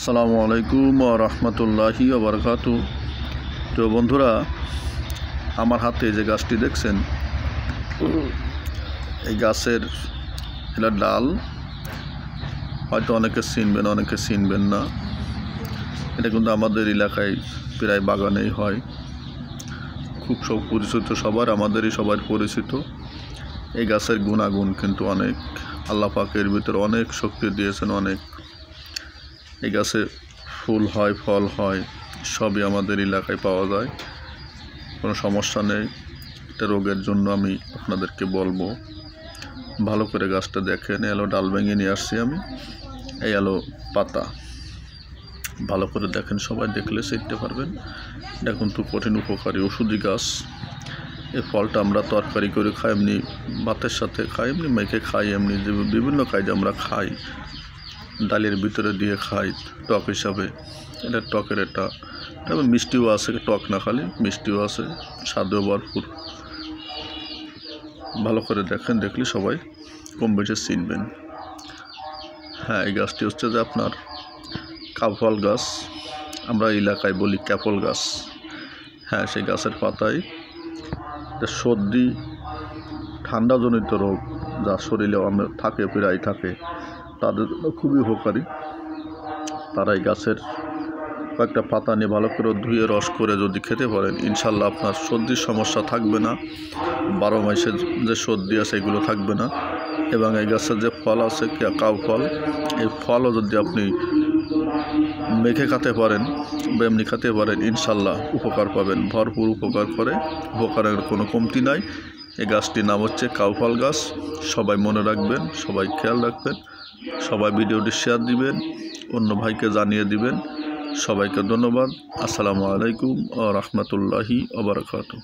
আসসালামু আলাইকুম ওয়া রাহমাতুল্লাহি ওয়া বারাকাতুহু। তো বন্ধুরা, আমার হাতে যে গাছটি দেখছেন, এই গাছের এটা ডাল। হয়তো অনেকে চিনবেন, অনেকে চিনবেন না। এটা কিন্তু আমাদের এলাকায় প্রায় বাগানেই হয়, খুব পরিচিত সবার, আমাদেরই সবার পরিচিত। এই গাছের গুণাগুণ কিন্তু অনেক, আল্লাহ পাকের ভিতরে অনেক শক্তি দিয়েছেন অনেক। এই গাছে ফুল হয়, ফল হয়, সবই আমাদের এলাকায় পাওয়া যায়, কোনো সমস্যা নেই। এটা রোগের জন্য আমি আপনাদেরকে বলবো, ভালো করে গাছটা দেখেন। এলো ডাল ভেঙে নিয়ে আসছি আমি, এই এলো পাতা, ভালো করে দেখেন, সবাই দেখলে শিখতে পারবেন। এটা কিন্তু কঠিন উপকারী ওষুধি গাছ। এই ফলটা আমরা তরকারি করে খাই, এমনি ভাতের সাথে খাই, এমনি মেখে খাই, এমনি যে বিভিন্ন কাজে আমরা খাই, ডালের ভিতরে দিয়ে খাই টক হিসাবে। এটা টকের এটা তবে মিষ্টিও আছে, টক না খালি মিষ্টিও আছে, স্বাদেও ভরপুর। ভালো করে দেখেন, দেখলে সবাই কম বেশি চিনবেন। হ্যাঁ, এই গাছটি হচ্ছে যে আপনার কাফল গাছ, আমরা এলাকায় বলি ক্যাপল গাছ। হ্যাঁ, সেই গাছের পাতায় সর্দি ঠান্ডাজনিত রোগ যা শরীরে থাকে, প্রায় থাকে, তাদের জন্য খুবই উপকারী। তারা এই গাছের কয়েকটা পাতা নিয়ে ভালো করে ধুয়ে রস করে যদি খেতে পারেন, ইনশাল্লাহ আপনার সর্দির সমস্যা থাকবে না, 12 মাসের যে সর্দি আছে এগুলো থাকবে না। এবং এই গাছের যে ফল আছে কাউ ফল, এই ফলও যদি আপনি মেখে খেতে পারেন বা এমনি খেতে পারেন, ইনশাল্লাহ উপকার পাবেন, ভরপুর উপকার করে, উপকারের কোনো কমতি নাই। এই গাছটির নাম হচ্ছে কাউফল গাছ। সবাই মনে রাখবেন, সবাই খেয়াল রাখবেন, সবাই ভিডিওটি শেয়ার দিবেন, অন্য ভাইকে জানিয়ে দিবেন। সবাইকে ধন্যবাদ। আসসালামু আলাইকুম ওয়া রাহমাতুল্লাহি ওয়া বারাকাতুহু।